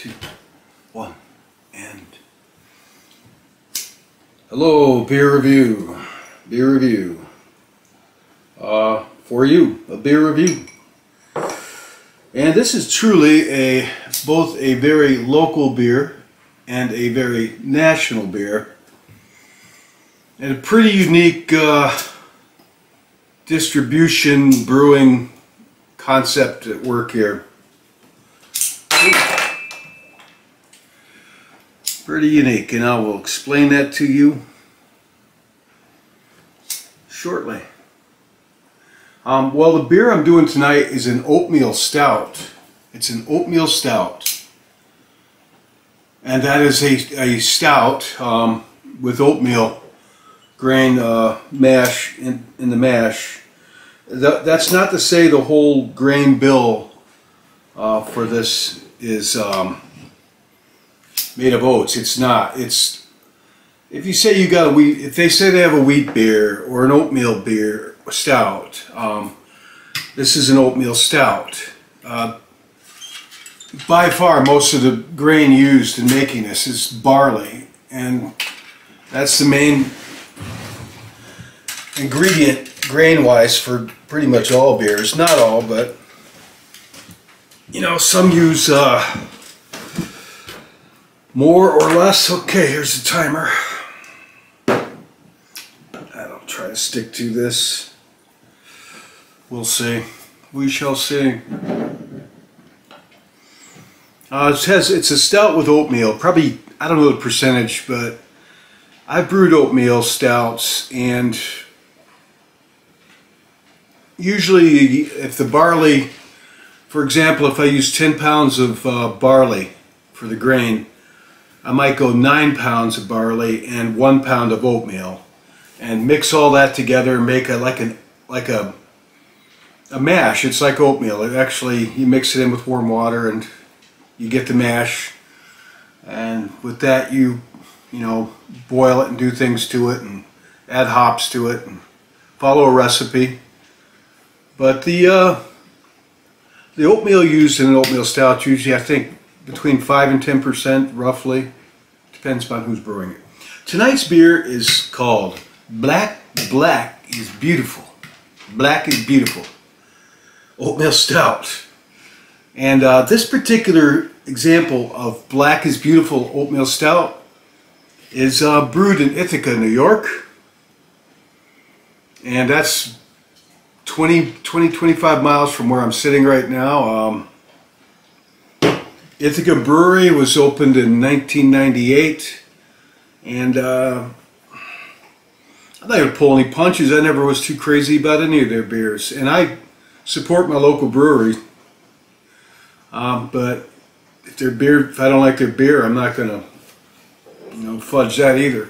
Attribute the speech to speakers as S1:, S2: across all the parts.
S1: 2, 1, and hello, beer review. Beer review. For you, a beer review. And this is truly both a very local beer and a very national beer. And a pretty unique distribution brewing concept at work here. Pretty unique, and I will explain that to you shortly. Well, the beer I'm doing tonight is an Oatmeal Stout. It's an Oatmeal Stout. And that is a stout with oatmeal grain mash in the mash. That's not to say the whole grain bill for this is made of oats. It's not. It's, if you say you got a wheat, if they say they have a wheat beer or an oatmeal beer stout, this is an oatmeal stout. By far most of the grain used in making this is barley, and that's the main ingredient grain wise for pretty much all beers. Not all, but you know, some use more or less. Okay, here's the timer. I'll try to stick to this. We'll see. We shall see. It's a stout with oatmeal. Probably, I don't know the percentage, but I've brewed oatmeal stouts, and usually if the barley, for example, if I use 10 pounds of barley for the grain, I might go 9 pounds of barley and 1 pound of oatmeal, and mix all that together and make like a mash. It's like oatmeal. It actually, you mix it in with warm water and you get the mash, and with that you know, boil it and do things to it and add hops to it and follow a recipe. But the oatmeal used in an oatmeal stout usually, I think, between 5 and 10% roughly. Depends on who's brewing it. Tonight's beer is called Black is Beautiful. Black is Beautiful Oatmeal Stout. And this particular example of Black is Beautiful Oatmeal Stout is brewed in Ithaca, New York. And that's 25 miles from where I'm sitting right now. Ithaca Brewery was opened in 1998, and I'm not going to pull any punches. I never was too crazy about any of their beers, and I support my local brewery. But if I don't like their beer, I'm not going to, you know, fudge that either.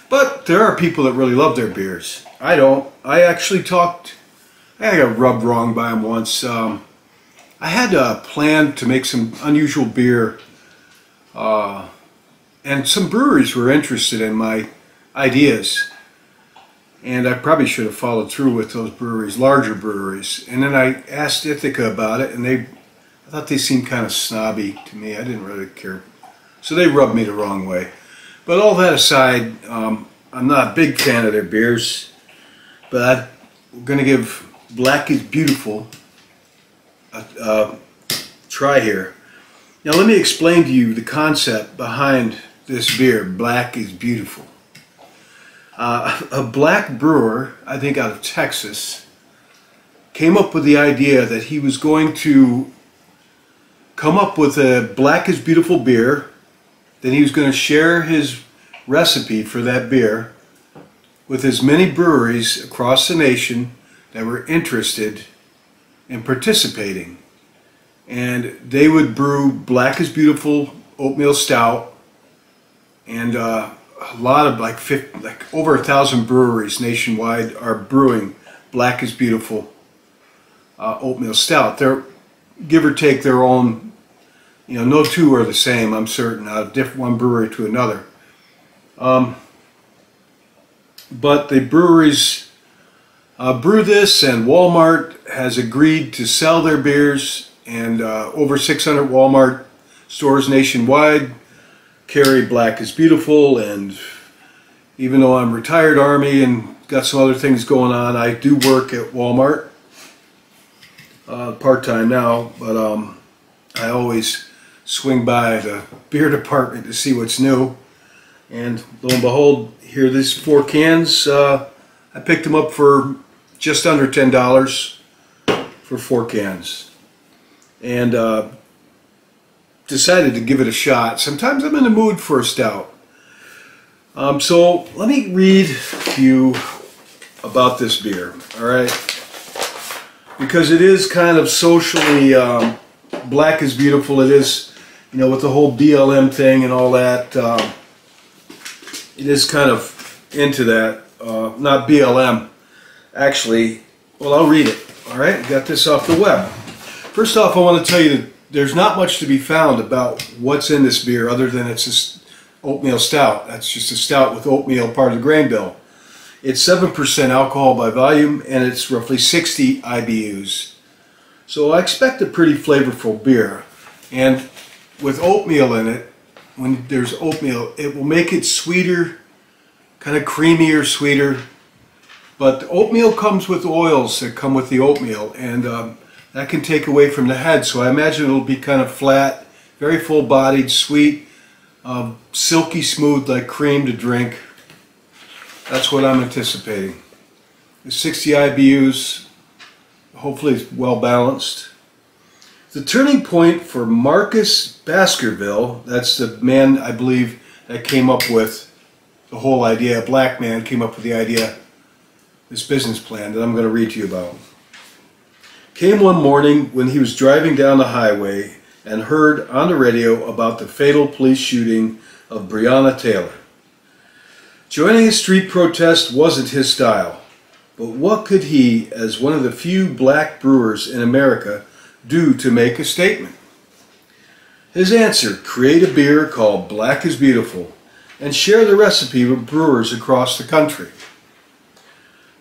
S1: But there are people that really love their beers. I don't. I actually got rubbed wrong by them once. I had a plan to make some unusual beer, and some breweries were interested in my ideas, and I probably should have followed through with those breweries, larger breweries. And then I asked Ithaca about it, and I thought they seemed kind of snobby to me. I didn't really care, so they rubbed me the wrong way. But all that aside, I'm not a big fan of their beers, but I'm going to give Black is Beautiful a try here. Now let me explain to you the concept behind this beer, Black is Beautiful. A black brewer, I think out of Texas, came up with the idea that he was going to come up with a Black is Beautiful beer. Then he was going to share his recipe for that beer with as many breweries across the nation that were interested in participating, and they would brew Black is Beautiful Oatmeal Stout, and a lot of like over 1,000 breweries nationwide are brewing Black is Beautiful Oatmeal Stout. They're, give or take, their own, you know, no two are the same, I'm certain, out of one brewery to another. But the breweries brew this, and Walmart has agreed to sell their beers, and over 600 Walmart stores nationwide carry Black is Beautiful, and even though I'm retired Army and got some other things going on, I do work at Walmart part-time now, but I always swing by the beer department to see what's new. And lo and behold, here are these 4 cans. I picked them up for just under $10 for 4 cans. And decided to give it a shot. Sometimes I'm in the mood for a stout. So let me read to you about this beer, alright? Because it is kind of socially, Black is Beautiful. It is, you know, with the whole BLM thing and all that, it is kind of into that. Not BLM, actually. Well, I'll read it, alright? Got this off the web. First off, I want to tell you that there's not much to be found about what's in this beer other than it's a oatmeal stout. That's just a stout with oatmeal, part of the grain bill. It's 7% alcohol by volume, and it's roughly 60 IBUs. So I expect a pretty flavorful beer. And with oatmeal in it, when there's oatmeal, it will make it sweeter, kind of creamier, sweeter. But the oatmeal comes with oils that come with the oatmeal, and that can take away from the head. So I imagine it'll be kind of flat, very full-bodied, sweet, silky smooth like cream to drink. That's what I'm anticipating. The 60 IBUs, hopefully it's well balanced. The turning point for Marcus Baskerville, that's the man I believe that came up with the whole idea, a black man came up with the idea, this business plan that I'm going to read to you about. Came one morning when he was driving down the highway and heard on the radio about the fatal police shooting of Breonna Taylor. Joining a street protest wasn't his style, but what could he, as one of the few black brewers in America, do to make a statement? His answer: create a beer called Black is Beautiful and share the recipe with brewers across the country.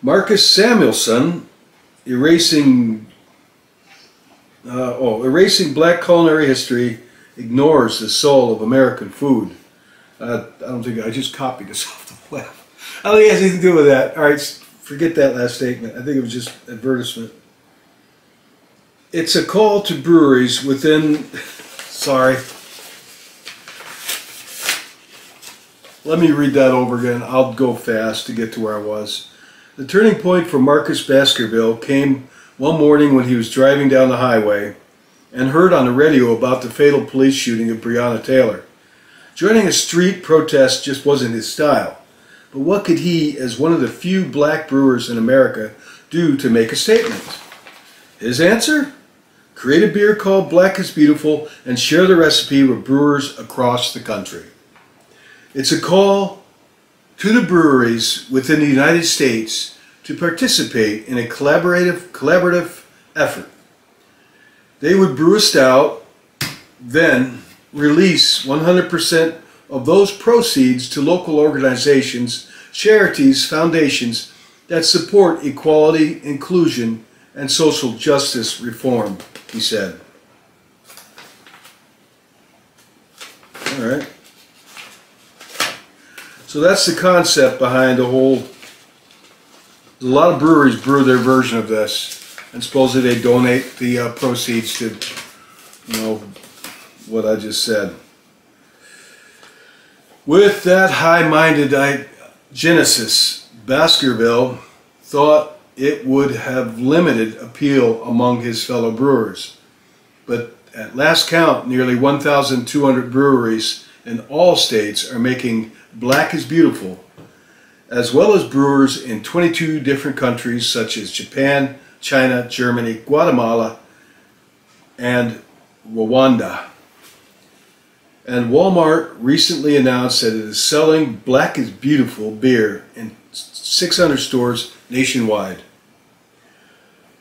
S1: Marcus Samuelson, erasing black culinary history, ignores the soul of American food. I don't think I just copied this off the web. I don't think it has anything to do with that. All right, forget that last statement. I think it was just advertisement. It's a call to breweries within. Sorry. Let me read that over again. I'll go fast to get to where I was. The turning point for Marcus Baskerville came one morning when he was driving down the highway and heard on the radio about the fatal police shooting of Breonna Taylor. Joining a street protest just wasn't his style, but what could he, as one of the few black brewers in America, do to make a statement? His answer? Create a beer called Black is Beautiful and share the recipe with brewers across the country. It's a call to the breweries within the United States to participate in a collaborative effort. They would brew a stout, then release 100% of those proceeds to local organizations, charities, foundations that support equality, inclusion, and social justice reform, he said. All right. So that's the concept behind the whole. A lot of breweries brew their version of this, and supposedly they donate the proceeds to, you know, what I just said. With that high-minded genesis, Baskerville thought it would have limited appeal among his fellow brewers. But at last count, nearly 1,200 breweries in all states are making Black is Beautiful, as well as brewers in 22 different countries such as Japan, China, Germany, Guatemala, and Rwanda. And Walmart recently announced that it is selling Black is Beautiful beer in 600 stores nationwide.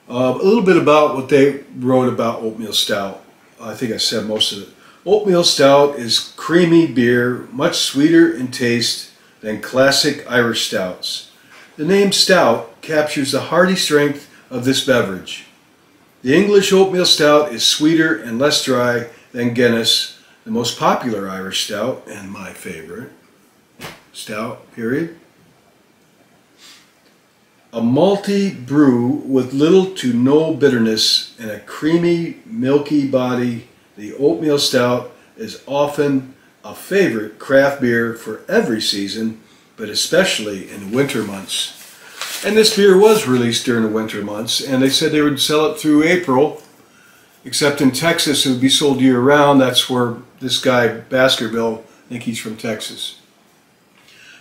S1: A little bit about what they wrote about Oatmeal Stout. I think I said most of it. Oatmeal Stout is creamy beer, much sweeter in taste than classic Irish stouts. The name Stout captures the hearty strength of this beverage. The English Oatmeal Stout is sweeter and less dry than Guinness, the most popular Irish stout and my favorite stout, period. A malty brew with little to no bitterness and a creamy, milky body, the Oatmeal Stout is often a favorite craft beer for every season, but especially in winter months. And this beer was released during the winter months, and they said they would sell it through April, except in Texas it would be sold year-round. That's where this guy, Baskerville, I think he's from Texas.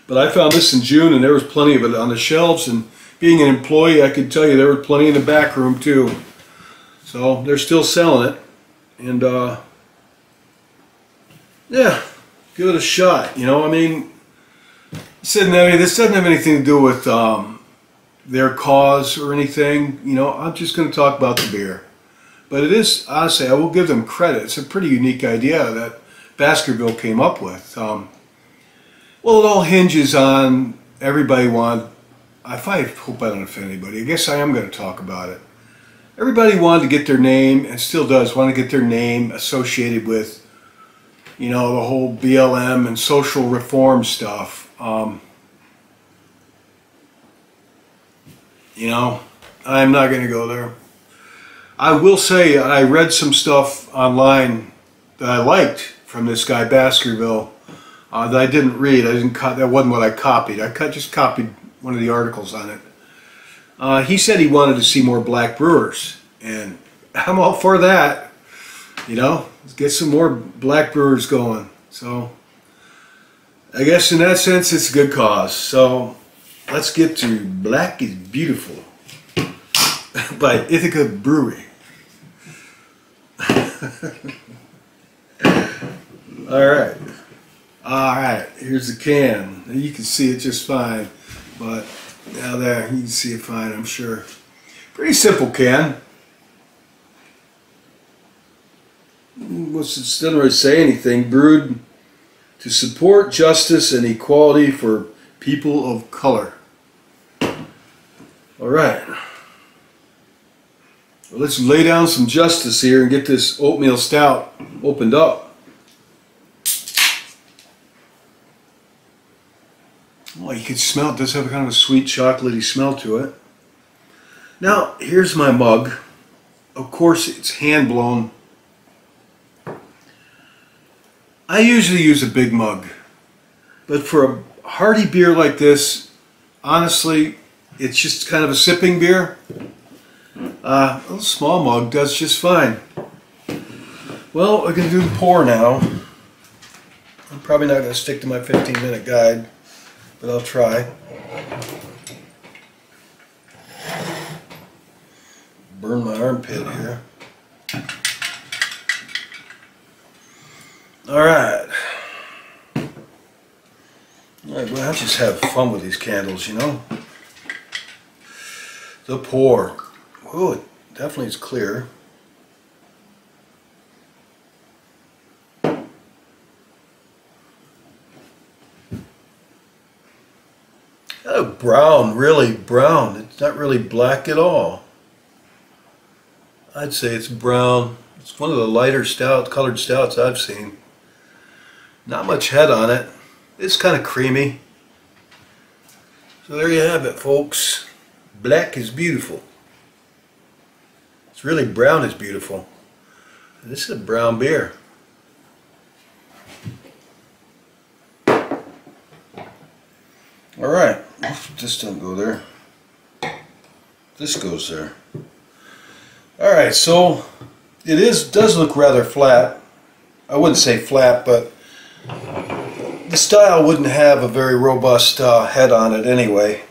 S1: But I found this in June, and there was plenty of it on the shelves, and being an employee, I could tell you there were plenty in the back room too. So they're still selling it, and yeah, give it a shot. You know, I mean, this doesn't have anything to do with their cause or anything. You know, I'm just going to talk about the beer. But it is, honestly, I will give them credit. It's a pretty unique idea that Baskerville came up with. Well, it all hinges on everybody I hope I don't offend anybody. I guess I am going to talk about it. Everybody wanted to get their name, and still does, want to get their name associated with, you know, the whole BLM and social reform stuff. You know, I'm not going to go there. I will say I read some stuff online that I liked from this guy Baskerville that I didn't read. That wasn't what I copied. I just copied one of the articles on it. He said he wanted to see more black brewers, and I'm all for that. You know, let's get some more black brewers going. So I guess in that sense it's a good cause. So let's get to Black is Beautiful by Ithaca Brewery. Alright, here's the can. You can see it just fine, but now there, you can see it fine, I'm sure. Pretty simple can. It doesn't really say anything. Brewed to support justice and equality for people of color. Alright. Well, let's lay down some justice here and get this Oatmeal Stout opened up. Oh, you can smell it. It does have a kind of a sweet chocolatey smell to it. Now, here's my mug. Of course, it's hand blown. I usually use a big mug, but for a hearty beer like this, honestly, it's just kind of a sipping beer. A little small mug does just fine. Well, we're going to do the pour now. I'm probably not going to stick to my 15-minute guide, but I'll try. Burn my armpit here. Alright. Alright, well, I just have fun with these candles, you know. The pour. Oh, it definitely is clear. Oh, brown, really brown. It's not really black at all. I'd say it's brown. It's one of the lighter colored stouts I've seen. Not much head on it. It's kind of creamy. So there you have it, folks. Black is beautiful. It's really brown is beautiful. This is a brown beer. Alright, this don't go there. This goes there. Alright, so it does look rather flat. I wouldn't say flat, but the style wouldn't have a very robust head on it anyway.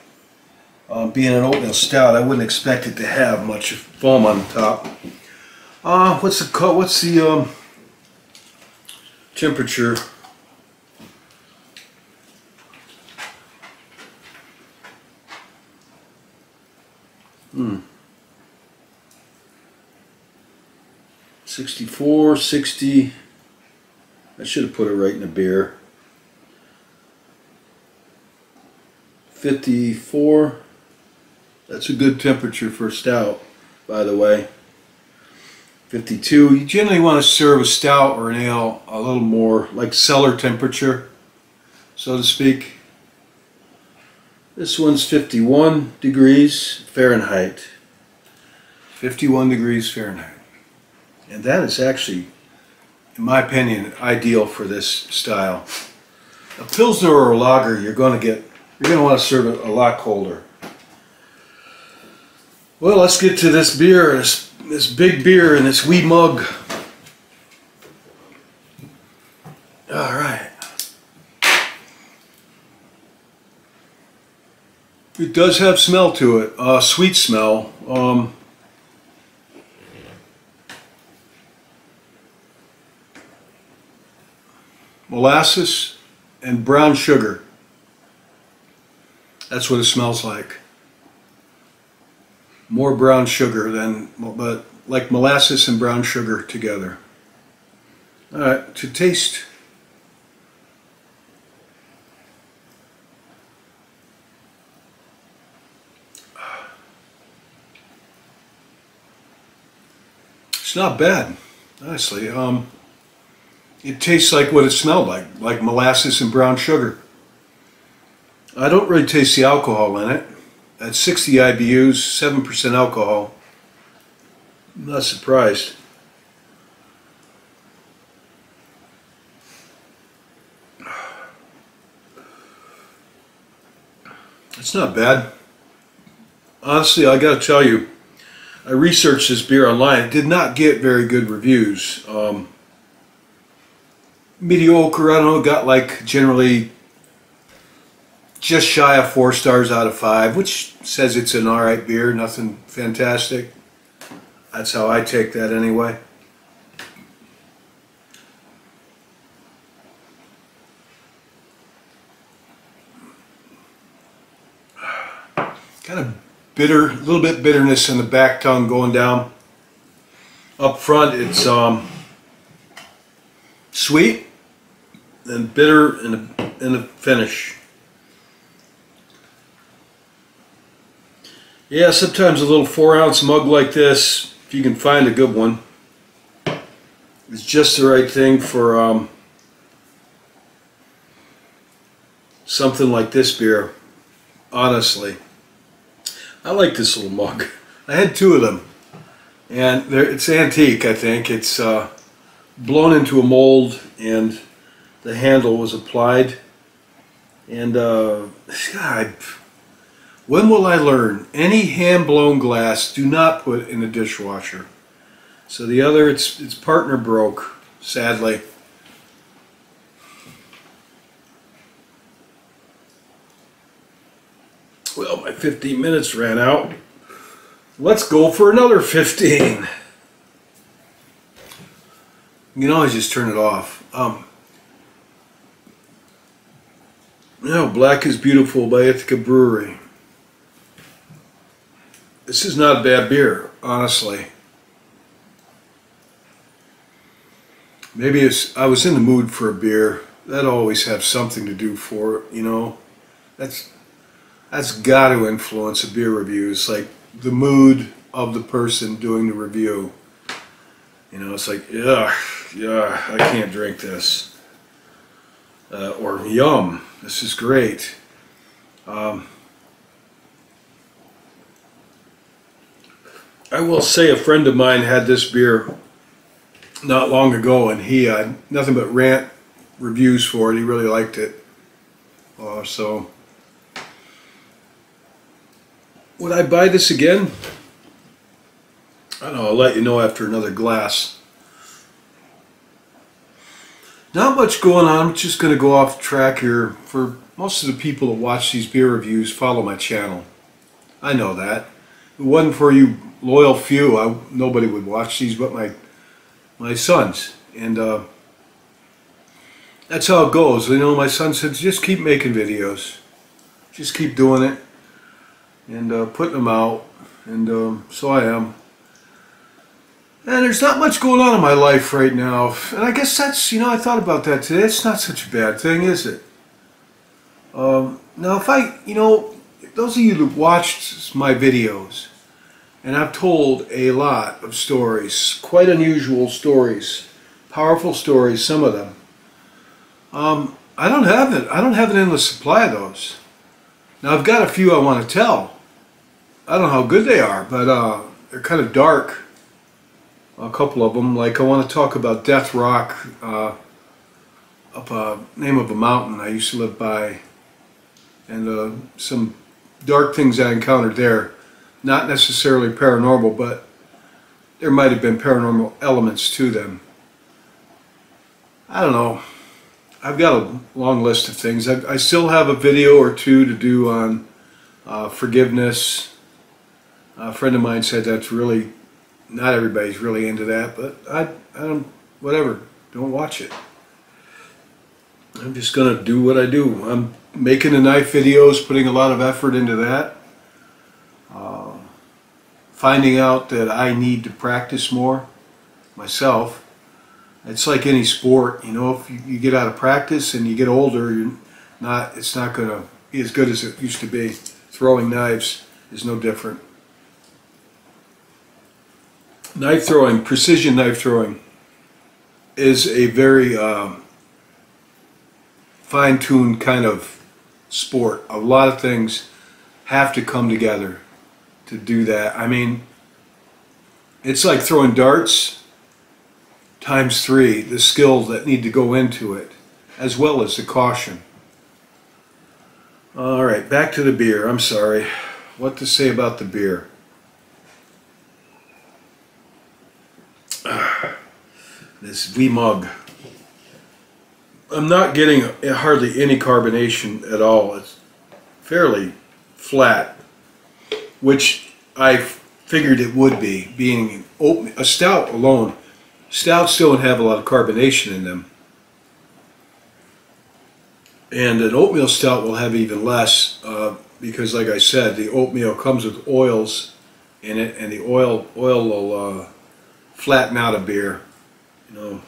S1: Being an oatmeal stout, I wouldn't expect it to have much foam on the top. What's the temperature? Hmm. 64, 60. I should have put it right in the beer. 54. That's a good temperature for stout, by the way. 52. You generally want to serve a stout or an ale a little more like cellar temperature, so to speak. This one's 51 degrees Fahrenheit. 51 degrees Fahrenheit. And that is actually, in my opinion, ideal for this style. A Pilsner or a lager, you're going to want to serve it a lot colder. Well, let's get to this beer, this big beer in this wee mug. All right. It does have smell to it, sweet smell. Molasses and brown sugar. That's what it smells like. More brown sugar but like molasses and brown sugar together. All right, to taste. It's not bad, honestly. It tastes like what it smelled like molasses and brown sugar. I don't really taste the alcohol in it. At 60 IBUs, 7% alcohol. I'm not surprised. It's not bad. Honestly, I gotta tell you, I researched this beer online. It did not get very good reviews. Mediocre, I don't know, got like generally just shy of 4 stars out of 5, which says it's an alright beer, nothing fantastic. That's how I take that anyway. Kind of bitter, a little bit bitterness in the back tongue going down. Up front it's sweet and bitter in the finish. Yeah, sometimes a little 4-ounce mug like this, if you can find a good one, is just the right thing for something like this beer, honestly. I like this little mug. I had 2 of them, and it's antique, I think. It's blown into a mold, and the handle was applied. And God, when will I learn? Any hand-blown glass, do not put in the dishwasher. So the other, its partner broke, sadly. Well, my 15 minutes ran out. Let's go for another 15. You can always just turn it off. Black is Beautiful by Ithaca Brewery. This is not a bad beer, honestly. Maybe I was in the mood for a beer. That always have something to do for it, you know. That's got to influence a beer review. It's like the mood of the person doing the review. You know, it's like, yeah, I can't drink this. Or yum, this is great. I will say a friend of mine had this beer not long ago, and he had nothing but rant reviews for it. He really liked it. So, would I buy this again? I don't know, I'll let you know after another glass. Not much going on. I'm just going to go off track here. For most of the people that watch these beer reviews, follow my channel. I know that. If it wasn't for you loyal few, nobody would watch these but my sons. And that's how it goes. You know, my son said, just keep making videos. Just keep doing it. And putting them out. And so I am. And there's not much going on in my life right now. And I guess that's, you know, I thought about that today. It's not such a bad thing, is it? Now, if those of you that watched my videos, And I've told a lot of stories, quite unusual stories, powerful stories, some of them. I don't have it. I don't have an endless supply of those. Now I've got a few I want to tell. I don't know how good they are, but they're kind of dark. A couple of them, like I want to talk about Death Rock, up a name of a mountain I used to live by, and some dark things I encountered there. Not necessarily paranormal, but there might have been paranormal elements to them. I don't know. I've got a long list of things. I still have a video or two to do on forgiveness. A friend of mine said that's really, not everybody's really into that, but I don't, whatever, don't watch it. I'm just going to do what I do. I'm making the knife videos, putting a lot of effort into that. Finding out that I need to practice more myself. It's like any sport, you know, if you get out of practice and you get older, it's not going to be as good as it used to be. Throwing knives is no different. Knife throwing, precision knife throwing, is a very fine-tuned kind of sport. A lot of things have to come together to do that. I mean, it's like throwing darts times 3, the skills that need to go into it, as well as the caution. Alright, back to the beer. I'm sorry. What to say about the beer? This V mug. I'm not getting hardly any carbonation at all. It's fairly flat, which I figured it would be, being a stout alone. Stouts don't have a lot of carbonation in them. And an oatmeal stout will have even less because, like I said, the oatmeal comes with oils in it, and the oil will flatten out a beer. You know.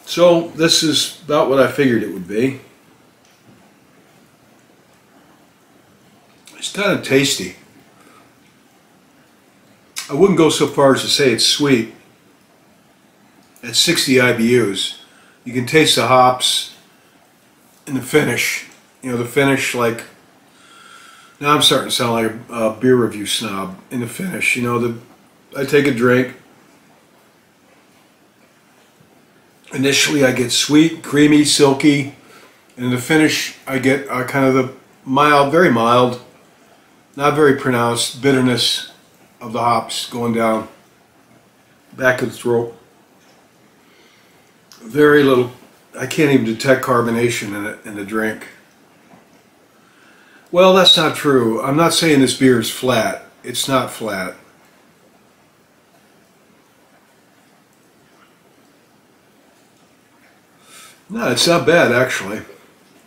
S1: So this is about what I figured it would be. It's kind of tasty. I wouldn't go so far as to say it's sweet. At 60 IBUs, you can taste the hops in the finish. You know, the finish, like, now I'm starting to sound like a beer review snob. In the finish, you know, I take a drink. Initially I get sweet, creamy, silky, and in the finish I get kind of the mild, very mild, not very pronounced bitterness of the hops going down back of the throat. Very little, I can't even detect carbonation in it in the drink. Well, that's not true. I'm not saying this beer is flat. It's not flat. No, it's not bad actually.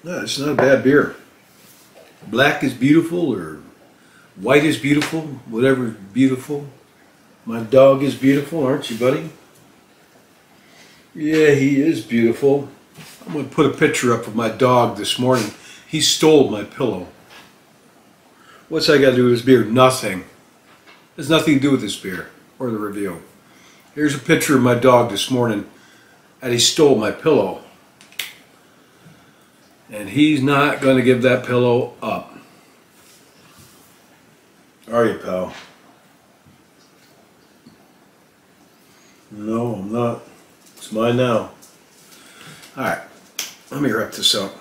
S1: No, it's not a bad beer. Black is beautiful, or white is beautiful, whatever is beautiful. My dog is beautiful, aren't you, buddy? Yeah, he is beautiful. I'm going to put a picture up of my dog this morning. He stole my pillow. What's that got to do with this beer? Nothing. There's nothing to do with this beer or the review. Here's a picture of my dog this morning, and he stole my pillow. And he's not going to give that pillow up. Are you, pal? No, I'm not. It's mine now. Alright, let me wrap this up.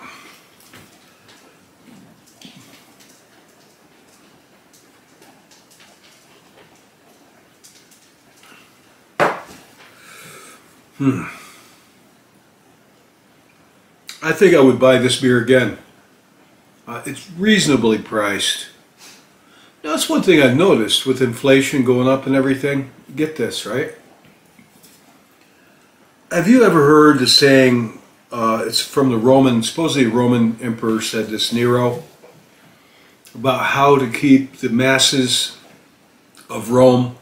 S1: I think I would buy this beer again. It's reasonably priced. Now, that's one thing I've noticed with inflation going up and everything. Get this, right? Have you ever heard the saying, it's from the Roman, supposedly Roman emperor said this, Nero, about how to keep the masses of Rome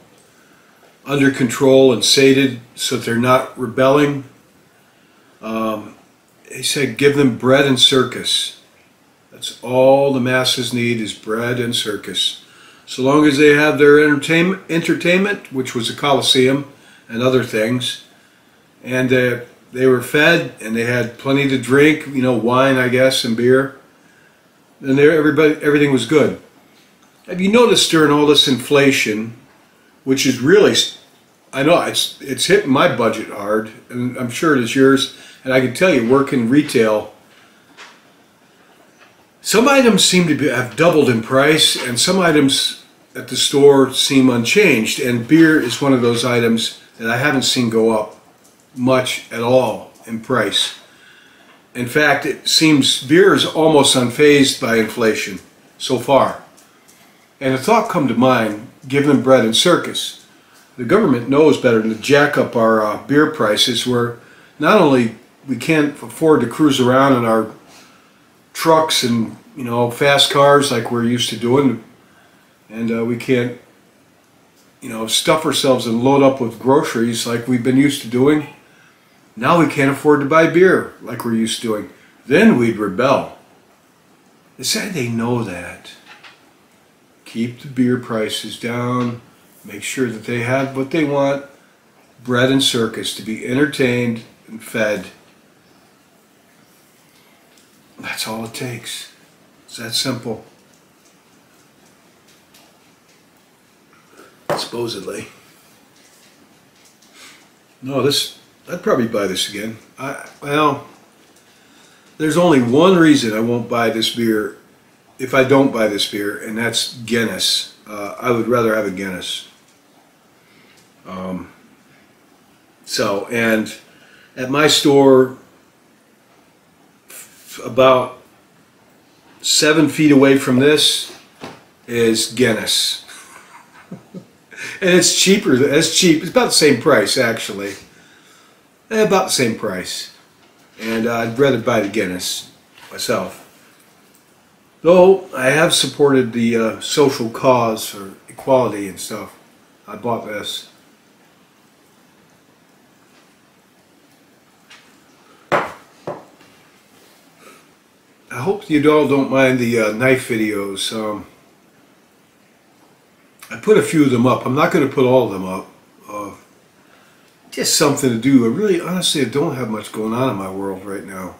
S1: under control and sated so that they're not rebelling? He said, give them bread and circus. That's all the masses need, is bread and circus. So long as they have their entertainment, which was a Coliseum and other things, and they were fed and they had plenty to drink, you know, wine, I guess, and beer, and everything was good. Have you noticed during all this inflation, which is really, I know it's hitting my budget hard, and I'm sure it is yours, and I can tell you, working retail, some items seem to have doubled in price, and some items at the store seem unchanged, and beer is one of those items that I haven't seen go up much at all in price. In fact, it seems beer is almost unfazed by inflation so far. And a thought come to mind, give them bread and circus. The government knows better than to jack up our beer prices, where not only we can't afford to cruise around in our trucks and, you know, fast cars like we're used to doing, and we can't, you know, stuff ourselves and load up with groceries like we've been used to doing. Now we can't afford to buy beer like we're used to doing. Then we'd rebel. They say they know that. Keep the beer prices down. Make sure that they have what they want. Bread and circus, to be entertained and fed. That's all it takes. It's that simple. Supposedly. No, I'd probably buy this again. Well, there's only one reason I won't buy this beer if I don't buy this beer, and that's Guinness. I would rather have a Guinness. And at my store, about 7 feet away from this is Guinness. And it's cheaper. It's cheap. It's about the same price, actually. About the same price. And I'd rather buy the Guinness myself. Though I have supported the social cause for equality and stuff. I bought this. I hope you all don't mind the knife videos. I put a few of them up. I'm not going to put all of them up. Just something to do. Honestly, I don't have much going on in my world right now.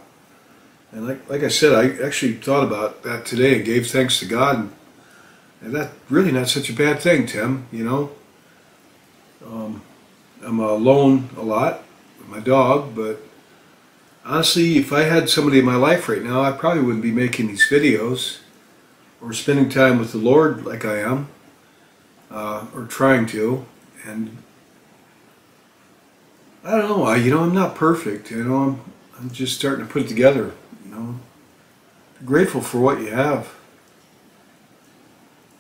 S1: And like I said, I actually thought about that today and gave thanks to God. And that's really not such a bad thing, Tim, you know. I'm alone a lot with my dog, but honestly, if I had somebody in my life right now, I probably wouldn't be making these videos or spending time with the Lord like I am, or trying to. And I don't know, I'm not perfect, I'm just starting to put it together, Grateful for what you have.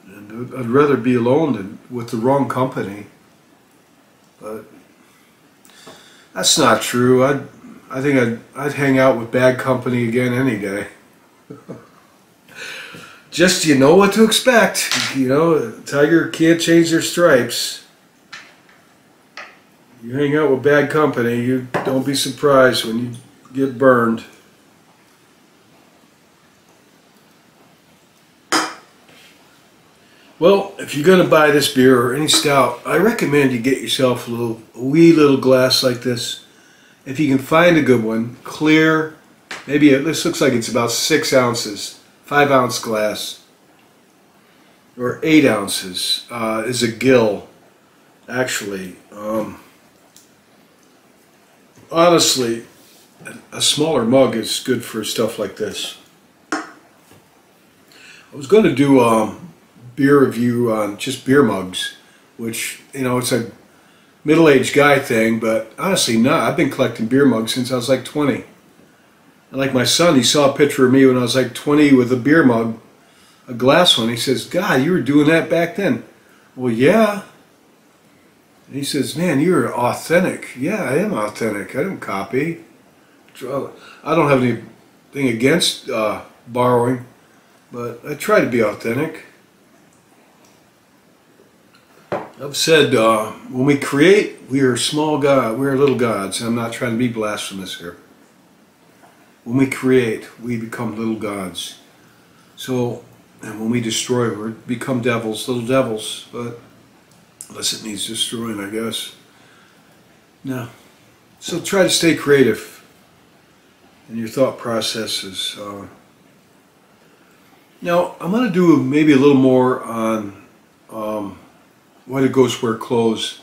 S1: And I'd rather be alone than with the wrong company. But that's not true. I think I'd hang out with bad company again any day. Just you know what to expect. A tiger can't change their stripes. You hang out with bad company, you don't be surprised when you get burned. Well, if you're going to buy this beer or any stout, I recommend you get yourself a wee little glass like this. If you can find a good one, clear, maybe this looks like it's about 6 ounces, 5-ounce glass, or 8 ounces is a gill, actually. Honestly, a smaller mug is good for stuff like this. I was going to do beer review on just beer mugs, which, it's a middle-aged guy thing, but honestly not. I've been collecting beer mugs since I was like 20. And like my son, he saw a picture of me when I was like 20 with a beer mug, a glass one. He says, God, you were doing that back then. Well, yeah. And he says, man, you're authentic. Yeah, I am authentic. I don't copy. I don't have anything against borrowing, but I try to be authentic. I've said, when we create, we are small God, we are little gods. I'm not trying to be blasphemous here. When we create, we become little gods. So And when we destroy, we become devils, little devils. But unless it needs destroying, I guess. No. So try to stay creative in your thought processes. Now, I'm going to do maybe a little more on what it goes where clothes,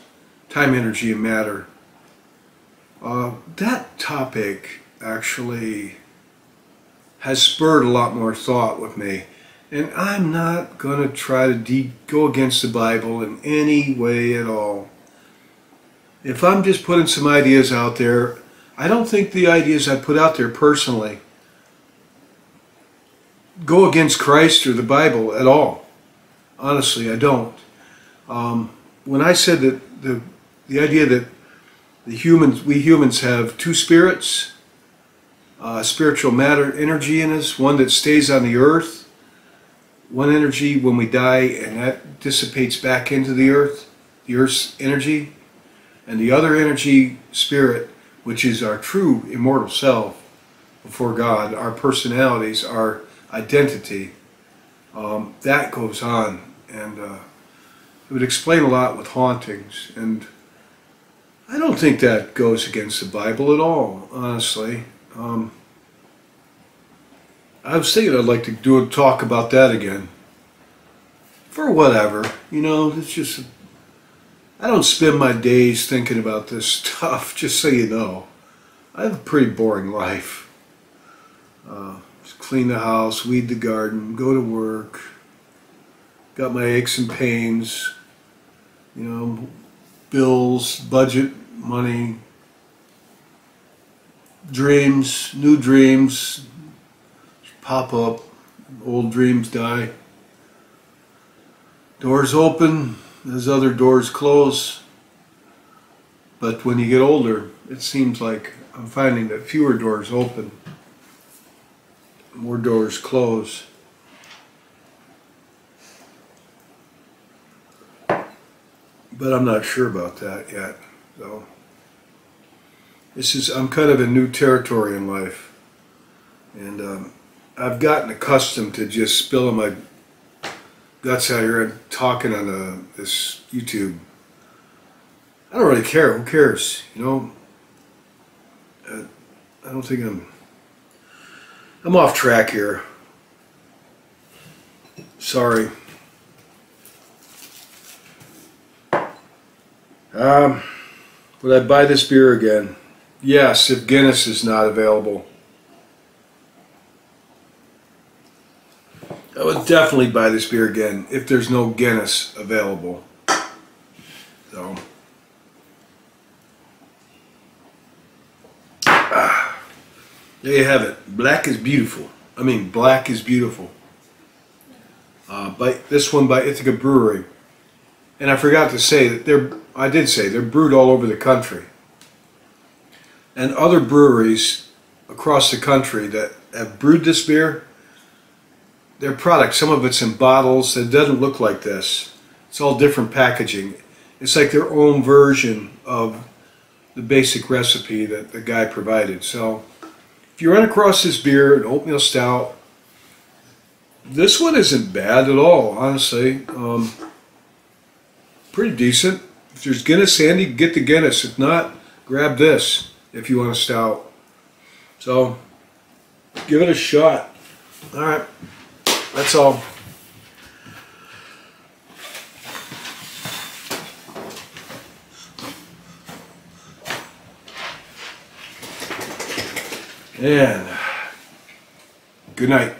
S1: time, energy, and matter. That topic actually has spurred a lot more thought with me. And I'm not going to try to go against the Bible in any way at all. If I'm just putting some ideas out there, I don't think the ideas I put out there personally go against Christ or the Bible at all. Honestly, I don't. When I said that the idea that we humans have two spirits, spiritual matter, energy in us, one that stays on the earth, one energy when we die and that dissipates back into the earth's energy, and the other energy, spirit, which is our true immortal self before God, our personalities, our identity, that goes on. And it would explain a lot with hauntings. And I don't think that goes against the Bible at all, honestly. I was thinking I'd like to do a talk about that again. For whatever, you know, it's just, I don't spend my days thinking about this stuff, just so you know. I have a pretty boring life. Just clean the house, weed the garden, go to work. Got my aches and pains, you know, bills, budget, money, dreams, new dreams pop up, old dreams die. Doors open as other doors close. But when you get older, it seems like I'm finding that fewer doors open, more doors close. But I'm not sure about that yet. So I'm kind of in new territory in life. And I've gotten accustomed to just spilling my guts out here and talking on this YouTube. I don't really care. Who cares? You know, I don't think I'm off track here. Sorry. Would I buy this beer again? Yes, if Guinness is not available. I would definitely buy this beer again if there's no Guinness available. So, there you have it. Black is beautiful. I mean, black is beautiful. This one by Ithaca Brewery. And I forgot to say that they're brewed all over the country. And other breweries across the country that have brewed this beer, their product, some of it's in bottles that doesn't look like this. It's all different packaging. It's like their own version of the basic recipe that the guy provided. So if you run across this beer, an Oatmeal Stout, this one isn't bad at all, honestly. Pretty decent. If there's Guinness handy, get the Guinness. If not, grab this if you want a stout. So give it a shot. All right. That's all. And good night.